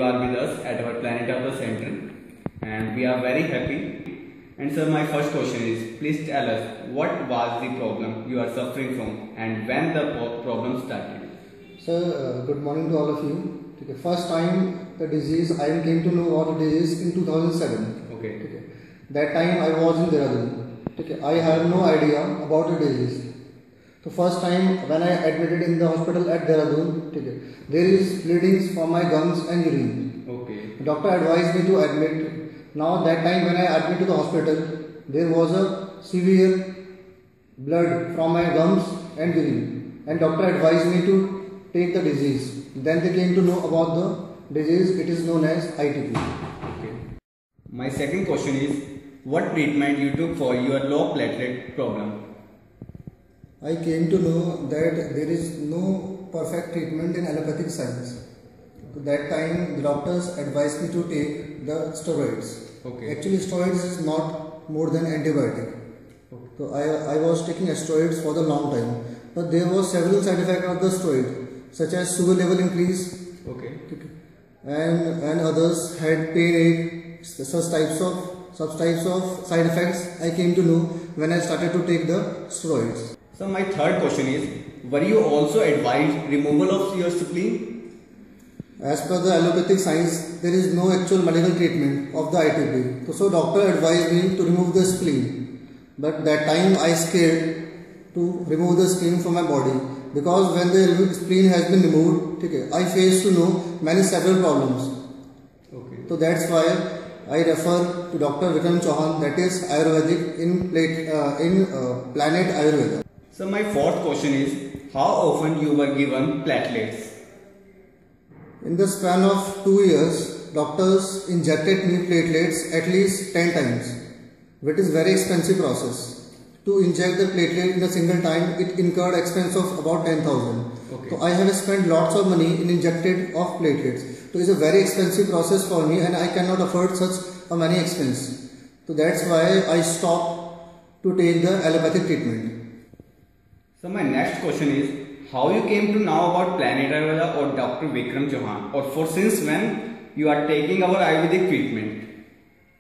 you are with us at our Planet of the Center, and we are very happy. And sir, my first question is, please tell us what was the problem you are suffering from and when the problem started. Sir, good morning to all of you. Okay. First time the disease, I came to know about the disease in 2007. Okay. That time I was in Dehradun. Okay. I had no idea about the disease. So first time when I admitted in the hospital at Dehradun, there is bleedings from my gums and urine. Okay. The doctor advised me to admit. Now that time when I admitted to the hospital, there was a severe blood from my gums and urine, and doctor advised me to take the disease. Then they came to know about the disease. It is known as ITP. Okay. My second question is, what treatment you took for your low platelet problem? I came to know that there is no perfect treatment in allopathic science. So that time the doctors advised me to take the steroids. Okay. Actually steroids is not more than antibiotic. Okay. So I was taking steroids for the long time. But there were several side effects of the steroid, such as sugar level increase. Okay. And others had pain ache, such types of side effects I came to know when I started to take the steroids. So my third question is, were you also advised removal of your spleen? As per the allopathic science, there is no actual medical treatment of the ITP. So doctor advised me to remove the spleen. But that time I scared to remove the spleen from my body, because when the spleen has been removed, I faced to know several problems. Okay. So that's why I refer to Dr. Vikram Chauhan, that is Ayurvedic in Planet Ayurveda. So my fourth question is, how often you were given platelets? In the span of 2 years, doctors injected me platelets at least 10 times, which is very expensive process. To inject the platelet in a single time, it incurred expense of about 10,000. Okay. So I have spent lots of money in injected of platelets. So it's a very expensive process for me, and I cannot afford such a money expense. So that's why I stopped to take the allopathic treatment. So my next question is, how you came to know about Planet Ayurveda or Dr. Vikram Chauhan, or for since when you are taking our Ayurvedic treatment?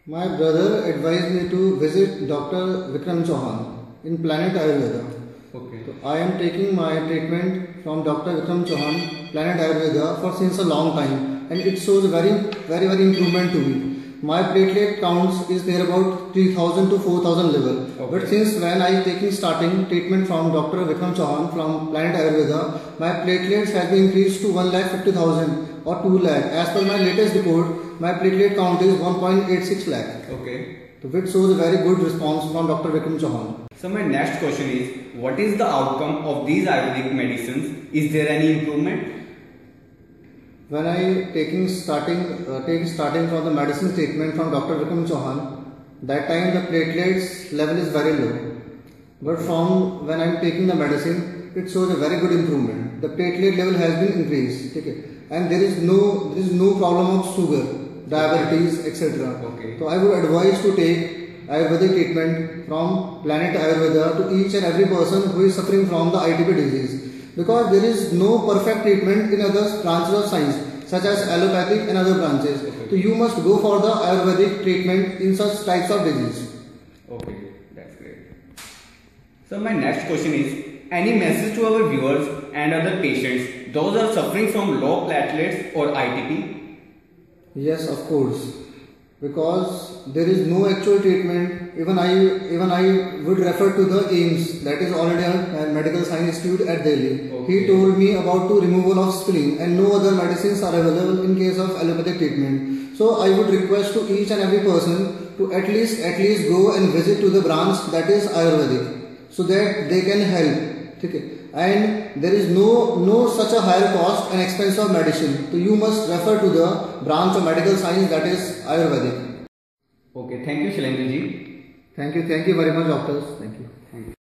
My brother advised me to visit Dr. Vikram Chauhan in Planet Ayurveda. Okay. So I am taking my treatment from Dr. Vikram Chauhan, Planet Ayurveda, for since a long time, and it shows very improvement to me. My platelet counts is there about 3000 to 4000 level. Okay. But since when I am taking starting treatment from Dr. Vikram Chauhan from Planet Ayurveda, my platelets have been increased to 1,50,000 or 2 lakh. As per my latest report, my platelet count is 1.86 lakh. Okay. So which shows a very good response from Dr. Vikram Chauhan. So my next question is, what is the outcome of these Ayurvedic medicines? Is there any improvement? When I starting from the medicine treatment from Dr. Vikram Chauhan, that time the platelets level is very low. But from when I am taking the medicine, it shows a very good improvement. The platelet level has been increased, and there is no problem of sugar, diabetes, etc. Okay. So I would advise to take Ayurvedic treatment from Planet Ayurveda to each and every person who is suffering from the ITP disease. Because there is no perfect treatment in other branches of science, such as allopathic and other branches. Okay. So you must go for the Ayurvedic treatment in such types of disease. Okay, that's great. So my next question is, any message to our viewers and other patients, those are suffering from low platelets or ITP? Yes, of course. Because there is no actual treatment. Even I would refer to the AIIMS, that is All India Medical Science Institute at Delhi. Okay. He told me about the removal of spleen, and no other medicines are available in case of allopathic treatment. So I would request to each and every person to at least go and visit to the branch that is Ayurvedic, so that they can help. Okay. And there is no such a higher cost and expense of medicine. So you must refer to the branch of medical science that is Ayurvedic. Okay, thank you Shailendra ji. Thank you very much doctors. Thank you.